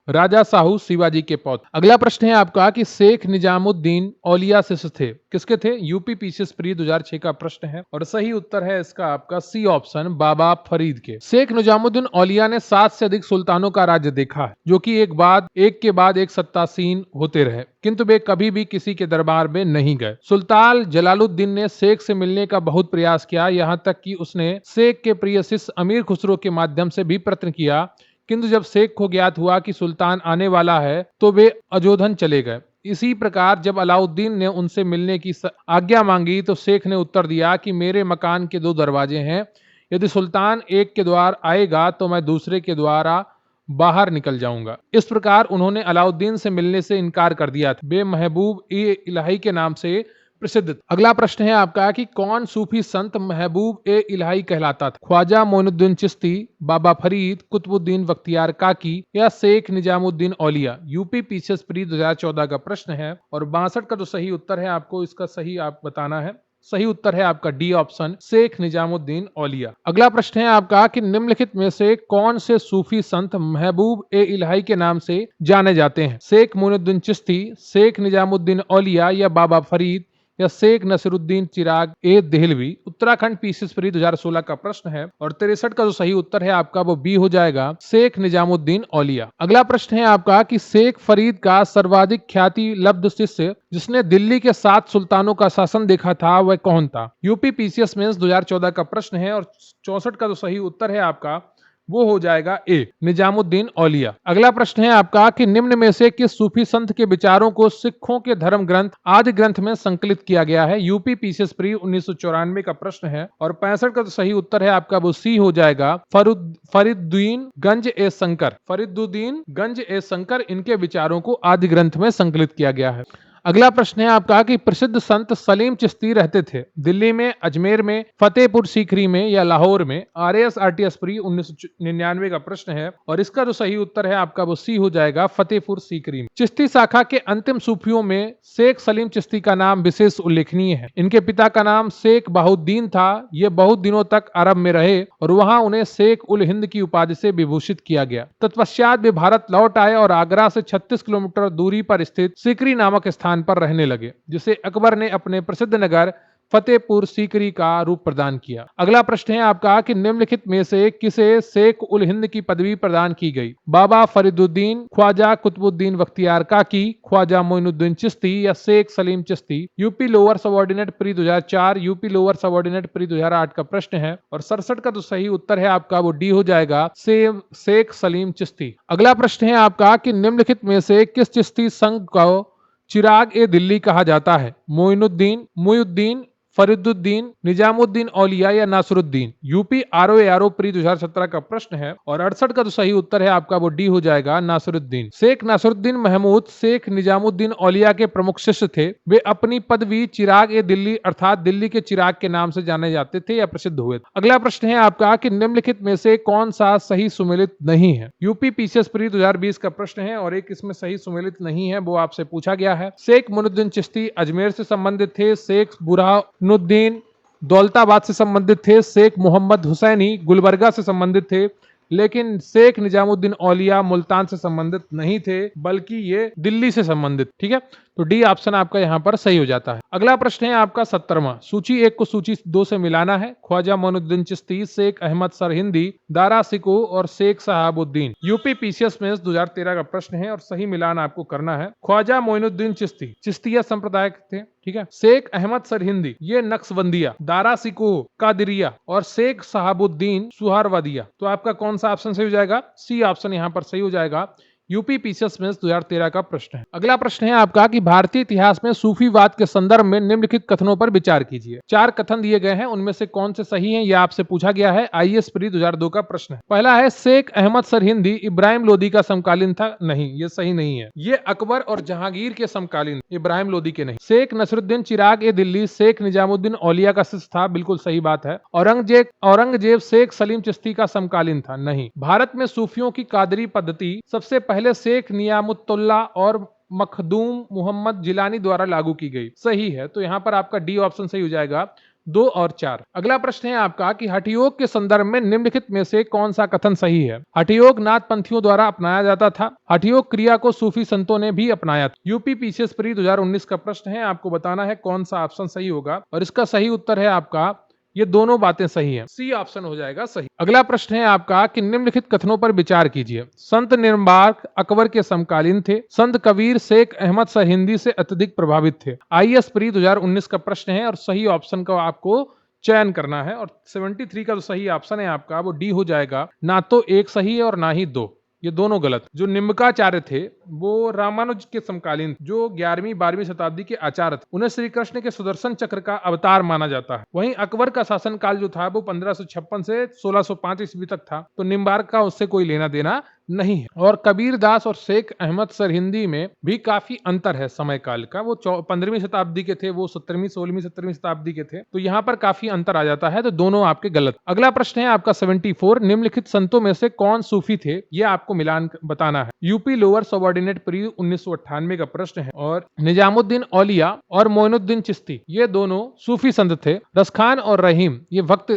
राजा साहू शिवाजी के पौत्र। अगला प्रश्न है आपका कि शेख निजामुद्दीन औलिया शिष्य थे? किसके थे? यूपी पीसीएस प्री 2006 का प्रश्न है और सही उत्तर है इसका आपका सी ऑप्शन बाबा फरीद के। शेख निजामुद्दीन औलिया ने 7 से अधिक सुल्तानों का राज्य देखा है जो कि एक के बाद एक सत्तासीन होते रहे, किंतु वे कभी भी किसी के दरबार में नहीं गए। सुल्तान जलालुद्दीन ने शेख से मिलने का बहुत प्रयास किया, यहाँ तक कि उसने शेख के प्रिय शिष्य अमीर खुसरो के माध्यम से भी प्रयत्न किया, किंतु जब शेख को ज्ञात हुआ कि सुल्तान आने वाला है तो वे अजोधन चले गए। इसी प्रकार जब अलाउद्दीन ने उनसे मिलने की आज्ञा मांगी तो शेख ने उत्तर दिया कि मेरे मकान के 2 दरवाजे हैं, यदि सुल्तान एक के द्वार आएगा तो मैं दूसरे के द्वारा बाहर निकल जाऊंगा। इस प्रकार उन्होंने अलाउद्दीन से मिलने से इनकार कर दिया था। वे महबूब ए इलाही के नाम से प्रसिद्ध। अगला प्रश्न है आपका कि कौन सूफी संत महबूब ए इलाही कहलाता था? ख्वाजा मोइनुद्दीन चिश्ती, बाबा फरीद, कुतुबुद्दीन बख्तियार काकी या शेख निजामुद्दीन औलिया? यूपी पीसीएस प्री 2014 का प्रश्न है और 62 का जो सही उत्तर है आपको इसका सही आप बताना है। सही उत्तर है आपका डी ऑप्शन शेख निजामुद्दीन औलिया। अगला प्रश्न है आपका कि निम्नलिखित में से कौन से सूफी संत महबूब ए इलाही के नाम से जाने जाते हैं? शेख मोइनुद्दीन चिश्ती, शेख निजामुद्दीन औलिया या बाबा फरीद या शेख नसीरुद्दीन चिराग ए देहलवी? उत्तराखंड पीसीएस प्री 2016 का प्रश्न है और 63 का जो सही उत्तर है आपका वो बी हो जाएगा, शेख निजामुद्दीन औलिया। अगला प्रश्न है आपका कि शेख फरीद का सर्वाधिक ख्याति लब्ध शिष्य जिसने दिल्ली के 7 सुल्तानों का शासन देखा था वह कौन था? यूपी पीसीएस मेंस 2014 का प्रश्न है और 64 का जो सही उत्तर है आपका वो हो जाएगा ए, निजामुद्दीन औलिया। अगला प्रश्न है आपका कि निम्न में से किस सूफी संत के विचारों को सिखों के धर्म ग्रंथ आदि ग्रंथ में संकलित किया गया है? यूपी पीसीएस प्री 1994 का प्रश्न है और 65 का तो सही उत्तर है आपका वो सी हो जाएगा, फरीदुद्दीन गंज ए शंकर। फरीदुद्दीन गंज ए शंकर इनके विचारों को आदि ग्रंथ में संकलित किया गया है। अगला प्रश्न है आपका कि प्रसिद्ध संत सलीम चिश्ती रहते थे दिल्ली में, अजमेर में, फतेहपुर सीकरी में या लाहौर में? आरएएस आरटीएस प्री 1999 का प्रश्न है और इसका जो सही उत्तर है आपका वो सी हो जाएगा, फतेहपुर सीकरी में। चिश्ती शाखा के अंतिम सूफियों में शेख सलीम चिश्ती का नाम विशेष उल्लेखनीय है। इनके पिता का नाम शेख बहाउद्दीन था। ये बहुत दिनों तक अरब में रहे और वहां उन्हें शेख उल हिंद की उपाधि से विभूषित किया गया। तत्पश्चात वे भारत लौट आए और आगरा से 36 किलोमीटर दूरी पर स्थित सीकरी नामक स्थान पर रहने लगे, जिसे अकबर ने अपने प्रसिद्ध नगर फतेहपुर सीकरी का रूप प्रदान किया। अगला प्रश्न है आपका कि निम्नलिखित में से किसे शेख उल हिंद की पदवी प्रदान की गई? बाबा फरीदुद्दीन, ख्वाजा कुतुबुद्दीन बख्तियार काकी, ख्वाजा मोइनुद्दीन चिश्ती या Sheikh Salim Chishti? UP lower subordinate pre 2004, UP lower subordinate pre 2008 का प्रश्न है और 67 का जो सही उत्तर है आपका वो डी हो जाएगा, शेख सलीम चिश्ती। अगला प्रश्न है आपका कि निम्नलिखित में से किस चिश्ती संघ को चिराग ए दिल्ली कहा जाता है? मोइनुद्दीन, मुइनुद्दीन, फरीदुद्दीन, निजामुद्दीन औलिया या नासरुद्दीन? यूपी आरओ प्री 2017 का प्रश्न है और 68 का जो सही उत्तर है आपका वो डी हो जाएगा, नासरुद्दीन। शेख नासरुद्दीन महमूद शेख निजामुद्दीन औलिया के प्रमुख शिष्य थे। वे अपनी पदवी चिराग ए दिल्ली अर्थात दिल्ली के चिराग के नाम से जाने जाते थे या प्रसिद्ध हुए। अगला प्रश्न है आपका कि निम्नलिखित में से कौन सा सही सुमेलित नहीं है? यूपी पीसीएस प्री 2020 का प्रश्न है और एक इसमें सही सुमेलित नहीं है, वो आपसे पूछा गया है। शेख मुइनुद्दीन चिश्ती अजमेर से संबंधित थे। शेख बुरहानुद्दीन दौलताबाद से संबंधित थे। शेख मोहम्मद हुसैनी गुलबर्गा से संबंधित थे। लेकिन शेख निजामुद्दीन औलिया मुल्तान से संबंधित नहीं थे, बल्कि ये दिल्ली से संबंधित। ठीक है, तो डी ऑप्शन आपका यहाँ पर सही हो जाता है। अगला प्रश्न है आपका 17वां। सूची 1 को सूची 2 से मिलाना है। ख्वाजा मोइनुद्दीन चिश्ती, शेख अहमद सरहिंदी, दारा सिको और शेख सहाबुद्दीन। यूपी पीसीएस में 2013 का प्रश्न है और सही मिलान आपको करना है। ख्वाजा मोइनुद्दीन चिश्ती चिश्तिया संप्रदाय थे। ठीक है, शेख अहमद सरहिंदी ये नक्शबंदिया, दारा सिको कादिरिया और शेख सहाबुद्दीन सुहारवादिया। तो आपका कौन सा ऑप्शन सही हो जाएगा? सी ऑप्शन यहाँ पर सही हो जाएगा। यूपी पीसीएस में 2013 का प्रश्न है। अगला प्रश्न है आपका कि भारतीय इतिहास में सूफीवाद के संदर्भ में निम्नलिखित कथनों पर विचार कीजिए। 4 कथन दिए गए हैं, उनमें से कौन से सही हैं यह आपसे पूछा गया है। आईएएस प्री 2002 का प्रश्न है। पहला है शेख अहमद सरहिंदी इब्राहिम लोदी का समकालीन था। नहीं, ये सही नहीं है। ये अकबर और जहांगीर के समकालीन, इब्राहिम लोदी के नहीं। शेख नसरुद्दीन चिराग ए दिल्ली शेख निजामुद्दीन औलिया का शिष्य था। बिल्कुल सही बात है। औरंगजेब शेख सलीम चिश्ती का समकालीन था। नहीं। भारत में सूफियों की कादरी पद्धति सबसे पहले शेख नियामुत्तुल्लाह और मखदूम मोहम्मद जिलानी द्वारा लागू की गई। सही है, तो यहां पर आपका डी ऑप्शन सही हो जाएगा। 2 और 4। अगला प्रश्न है आपका कि हठयोग के संदर्भ में निम्नलिखित में से कौन सा कथन सही है? हठयोग नाथ पंथियों द्वारा अपनाया जाता था। हठयोग क्रिया को सूफी संतों ने भी अपनाया था। यूपी पीसीएस प्री 2019 का प्रश्न है, आपको बताना है कौन सा ऑप्शन सही होगा और इसका सही उत्तर है आपका ये दोनों बातें सही हैं। सी ऑप्शन हो जाएगा सही। अगला प्रश्न है आपका कि निम्नलिखित कथनों पर विचार कीजिए। संत निर्बाक अकबर के समकालीन थे। संत कबीर शेख अहमद सरहिंदी से अत्यधिक प्रभावित थे। आईएएस प्री 2019 का प्रश्न है और सही ऑप्शन का आपको चयन करना है और 73 का जो सही ऑप्शन है आपका वो डी हो जाएगा। ना तो एक सही है और ना ही 2, ये दोनों गलत। जो निम्बकाचार्य थे वो रामानुज के समकालीन, जो 11वीं 12वीं शताब्दी के आचार्य थे। उन्हें श्री कृष्ण के सुदर्शन चक्र का अवतार माना जाता है। वहीं अकबर का शासनकाल जो था वो 1556 से 1605 ईस्वी तक था, तो निम्बार्क का उससे कोई लेना देना नहीं है। और कबीर दास और शेख अहमद सरहिंदी में भी काफी अंतर है समय काल का। वो 15वीं शताब्दी के थे, वो 17वीं 16वीं 17वीं शताब्दी के थे, तो यहाँ पर काफी अंतर आ जाता है, तो दोनों आपके गलत। अगला प्रश्न है आपका 74। निम्नलिखित संतों में से कौन सूफी थे, यह आपको मिलान बताना है। यूपी लोअर सबऑर्डिनेट प्री 1998 का प्रश्न है और निजामुद्दीन औलिया और मोइनुद्दीन चिश्ती ये दोनों सूफी संत थे। रसखान और रहीम ये भक्त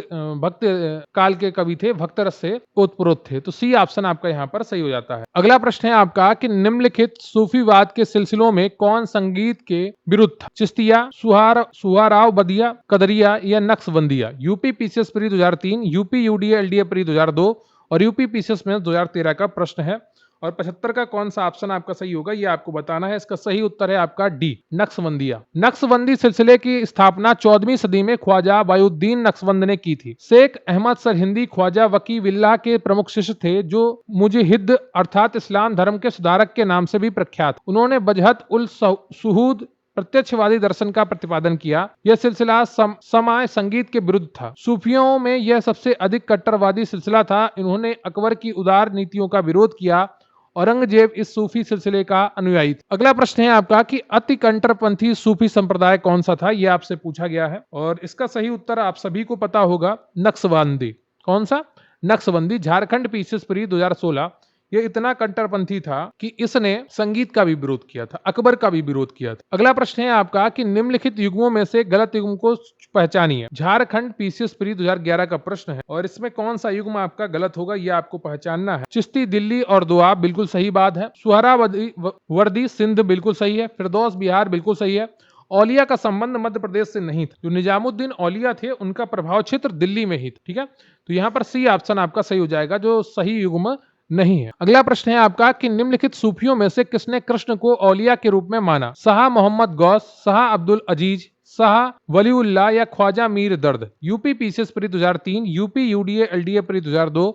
काल के कवि थे, भक्त रस से ओतप्रोत थे, तो सी ऑप्शन आपका यहाँ पर सही हो जाता है। अगला प्रश्न है आपका कि निम्नलिखित सूफीवाद के सिलसिलों में कौन संगीत के विरुद्ध था? चिश्तिया, सुहाराव बदिया, कदरिया या Naqshbandiya? UP PCS pre 2003, UP UDA LDA pre 2002 और यूपी पीसीएस में 2013 का प्रश्न है और 75 का कौन सा ऑप्शन आपका सही होगा ये आपको बताना है। इसका सही उत्तर है आपका डी, नक्शबंदिया। नक्शबंदी सिलसिले की स्थापना 14वीं सदी में ख्वाजा बायुद्दीन नक्शबंद ने की थी। शेख अहमद सरहिंदी ख्वाजा वकी बिल्लाह के प्रमुख शिष्य थे, जो मुजहिद अर्थात इस्लाम धर्म के सुधारक के नाम से भी प्रख्यात। उन्होंने बजहत उल सुहूद प्रत्यक्षवादी दर्शन का प्रतिपादन किया। यह सिलसिला समाय संगीत के विरुद्ध था। सूफियों में यह सबसे अधिक कट्टरवादी सिलसिला था। इन्होंने अकबर की उदार नीतियों का विरोध किया। औरंगजेब इस सूफी सिलसिले का अनुयायी था। अगला प्रश्न है आपका कि अति कट्टरपंथी सूफी संप्रदाय कौन सा था, यह आपसे पूछा गया है और इसका सही उत्तर आप सभी को पता होगा, नक्शबंदी। कौन सा? नक्शबंदी। झारखंड पीसीएस प्री 2016 ये इतना कट्टरपंथी था कि इसने संगीत का भी विरोध किया था, अकबर का भी विरोध किया था। अगला प्रश्न है आपका कि निम्नलिखित युग्मों में से गलत युग्म को पहचानिए। झारखंड पीसीएस प्री 2011 का प्रश्न है और इसमें कौन सा युग्म आपका गलत होगा यह आपको पहचानना है। चिश्ती दिल्ली और दोआब बिल्कुल सही बात है। सुहरावर्दी सिंध बिल्कुल सही है। फिरदौस बिहार बिल्कुल सही है। औलिया का संबंध मध्य प्रदेश से नहीं था। जो निजामुद्दीन औलिया थे उनका प्रभाव क्षेत्र दिल्ली में ही था। ठीक है, तो यहाँ पर सी ऑप्शन आपका सही हो जाएगा, जो सही युग्म नहीं है। अगला प्रश्न है आपका कि निम्नलिखित सूफियों में से किसने कृष्ण को औलिया के रूप में माना? शाह मोहम्मद गौस, शाह अब्दुल अजीज, शाह वलीउल्लाह या ख्वाजा मीर दर्द? UP PCS pre 2003, UP UDA LDA pre 2002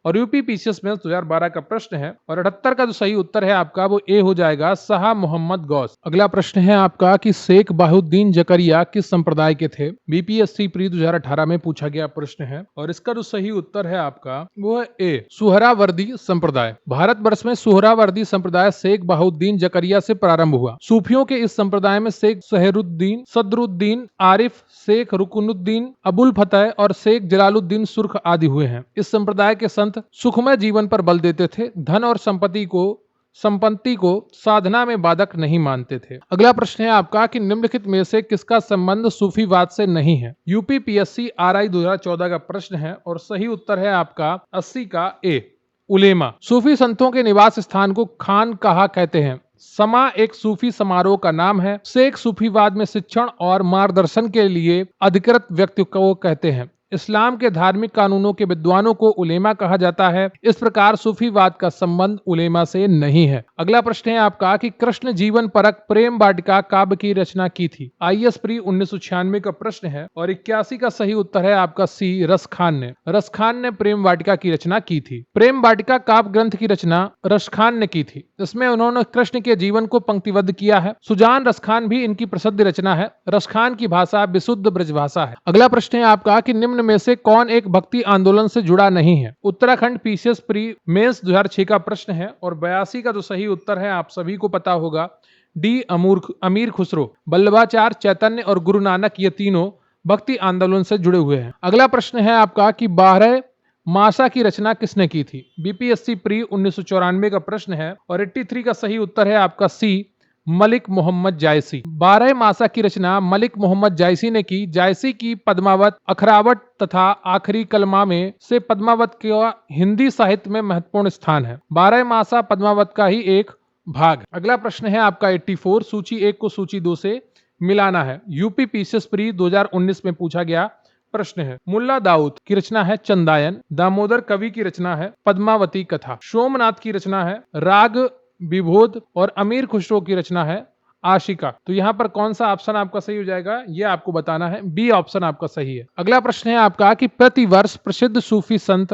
और यूपी पीसीएस मेंस 2012 का प्रश्न है और 78 का जो सही उत्तर है आपका वो ए हो जाएगा, शाह मोहम्मद गौस। अगला प्रश्न है आपका कि शेख बाहुद्दीन जकरिया किस संप्रदाय के थे? बीपीएससी प्री 2018 में पूछा गया प्रश्न है और इसका जो सही उत्तर है आपका वो है ए, सुहरावर्दी संप्रदाय। भारतवर्ष में सुहरावर्दी संप्रदाय शेख बाहुद्दीन जकरिया से प्रारंभ हुआ। सूफियों के इस संप्रदाय में शेख सहरुद्दीन, सदरुद्दीन, आरिफ, शेख रुकनुद्दीन, अबुल फतेह और शेख जलालुद्दीन सुर्ख आदि हुए हैं। इस संप्रदाय के संत सुखमय जीवन पर बल देते थे, धन और संपत्ति को साधना में बाधक नहीं मानते थे। अगला प्रश्न है आपका कि निम्नलिखित में से किसका संबंध सूफीवाद से नहीं है? यूपीपीएससी आरआई 2014 का प्रश्न है और सही उत्तर है आपका 80 का ए, उलेमा। सूफी संतों के निवास स्थान को खान कहा कहते हैं? समा एक सूफी समारोह का नाम है। शेख सूफीवाद में शिक्षण और मार्गदर्शन के लिए अधिकृत व्यक्ति को कहते हैं। इस्लाम के धार्मिक कानूनों के विद्वानों को उलेमा कहा जाता है। इस प्रकार सूफीवाद का संबंध उलेमा से नहीं है। अगला प्रश्न है आपका कि कृष्ण जीवन परक प्रेम वाटिका काव्य की रचना की थी? आईएएस प्री 1996 का प्रश्न है और 81 का सही उत्तर है आपका सी, रसखान ने। रसखान ने प्रेम वाटिका की रचना की थी। प्रेम वाटिका काव्य ग्रंथ की रचना रसखान ने की थी। इसमें उन्होंने कृष्ण के जीवन को पंक्तिबद्ध किया है। सुजान रसखान भी इनकी प्रसिद्ध रचना है। रसखान की भाषा विशुद्ध ब्रज भाषा है। अगला प्रश्न है आपका कि निम्न में से कौन एक भक्ति आंदोलन से जुड़ा नहीं है? उत्तराखंड पीसीएस प्री मेंस 2006 का प्रश्न है और 82 का जो सही उत्तर है आप सभी को पता होगा, डी, अमीर खुसरो। वल्लभाचार्य, चैतन्य और गुरु नानक ये तीनों भक्ति आंदोलन से जुड़े हुए हैं। अगला प्रश्न है आपका कि 12 मासा की रचना किसने की थी? बीपीएससी प्री 1994 का प्रश्न है और 83 का सही उत्तर है आपका सी, मलिक मोहम्मद जायसी। 12 मासा की रचना मलिक मोहम्मद जायसी ने की। जायसी की पद्मावत, अखरावट तथा आखिरी कलमा में से पद्मावत का हिंदी साहित्य में महत्वपूर्ण स्थान है। 12 मासा पद्मावत का ही एक भाग। अगला प्रश्न है आपका 84, सूची 1 को सूची 2 से मिलाना है। यूपी पीसीएस प्री 2019 में पूछा गया प्रश्न है। मुल्ला दाऊद की रचना है चंदायन। दामोदर कवि की रचना है पद्मावती कथा। सोमनाथ की रचना है राग विभोद और अमीर खुसरो की रचना है आशिका। तो यहाँ पर कौन सा ऑप्शन आपका सही हो जाएगा, ये आपको बताना है। बी ऑप्शन आपका सही है। अगला प्रश्न है आपका कि प्रतिवर्ष प्रसिद्ध सूफी संत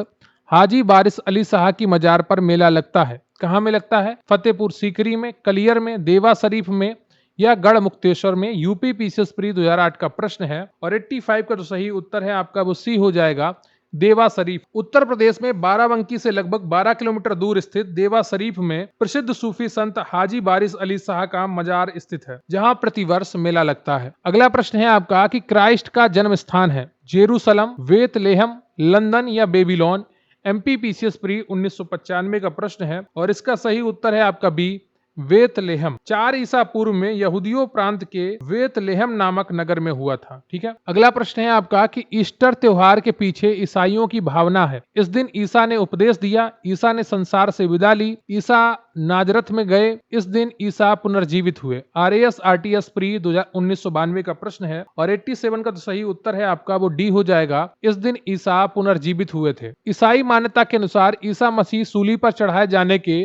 हाजी वारिस अली शाह की मजार पर मेला लगता है। कहाँ में लगता है? फतेहपुर सीकरी में, कलियर में, देवा शरीफ में या गढ़ मुक्तेश्वर में? यूपी पीसीएस प्री 2008 का प्रश्न है और 85 का जो सही उत्तर है आपका वो सी हो जाएगा, देवा शरीफ। उत्तर प्रदेश में बाराबंकी से लगभग 12 किलोमीटर दूर स्थित देवा शरीफ में प्रसिद्ध सूफी संत हाजी वारिस अली शाह का मजार स्थित है, जहां प्रतिवर्ष मेला लगता है। अगला प्रश्न है आपका कि क्राइस्ट का जन्म स्थान है जेरूसलम, बेथलेहम, लंदन या बेबीलोन? एमपी पीसीएस प्री 1995 का प्रश्न है और इसका सही उत्तर है आपका बी, बेथलेहम। 4 ईसा पूर्व में यहूदियों प्रांत के बेथलेहम नामक नगर में हुआ था। ठीक है। अगला प्रश्न है आपका कि ईस्टर त्योहार के पीछे ईसाइयों की भावना है। इस दिन ईसा ने उपदेश दिया, ईसा ने संसार से विदा ली, ईसा नाजरत में गए, इस दिन ईसा पुनर्जीवित हुए। आरएएस आरटीएस प्री 1992 का प्रश्न है और 87 का तो सही उत्तर है आपका वो डी हो जाएगा, इस दिन ईसा पुनर्जीवित हुए थे। ईसाई मान्यता के अनुसार ईसा मसीह सूली पर चढ़ाए जाने के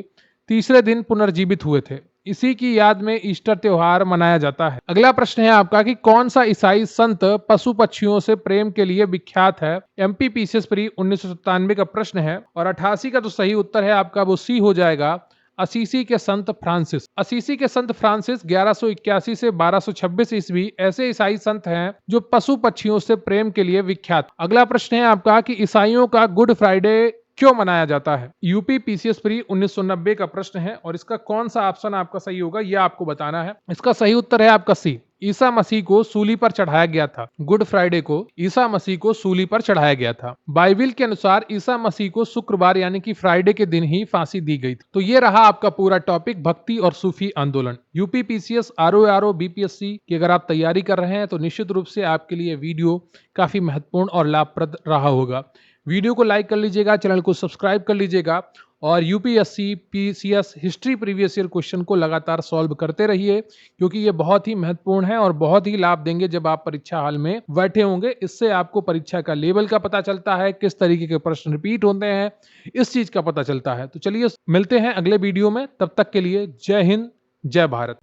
तीसरे दिन पुनर्जीवित हुए थे। इसी की याद में ईस्टर त्योहार मनाया जाता है। अगला प्रश्न है आपका कि कौन सा ईसाई संत पशु पक्षियों से प्रेम के लिए विख्यात है? एमपी पीसीएस प्री 1997 का प्रश्न है और 88 का जो सही उत्तर है आपका वो सी हो जाएगा, असीसी के संत फ्रांसिस। असीसी के संत फ्रांसिस 1181 से 1226 ईस्वी ऐसे ईसाई संत हैं जो पशु पक्षियों से प्रेम के लिए विख्यात। अगला प्रश्न है आपका कि ईसाइयों का गुड फ्राइडे क्यों मनाया जाता है? यूपी पीसीएस प्री 1990 का प्रश्न है और इसका कौन सा ऑप्शन आपका सही होगा यह आपको बताना है। इसका सही उत्तर है आपका सी, ईसा मसीह को सूली पर चढ़ाया गया था। गुड फ्राइडे को ईसा मसीह को सूली पर चढ़ाया गया था। बाइबल के अनुसार ईसा मसीह को शुक्रवार यानी कि फ्राइडे के दिन ही फांसी दी गई थी। तो ये रहा आपका पूरा टॉपिक, भक्ति और सूफी आंदोलन। यूपी पीसीएस, आरओ, बीपीएससी की अगर आप तैयारी कर रहे हैं तो निश्चित रूप से आपके लिए वीडियो काफी महत्वपूर्ण और लाभप्रद रहा होगा। वीडियो को लाइक कर लीजिएगा, चैनल को सब्सक्राइब कर लीजिएगा और UPSC PCS history previous year question को लगातार सॉल्व करते रहिए, क्योंकि ये बहुत ही महत्वपूर्ण है और बहुत ही लाभ देंगे जब आप परीक्षा हॉल में बैठे होंगे। इससे आपको परीक्षा का लेवल का पता चलता है, किस तरीके के प्रश्न रिपीट होते हैं, इस चीज का पता चलता है। तो चलिए मिलते हैं अगले वीडियो में, तब तक के लिए जय हिंद, जय भारत।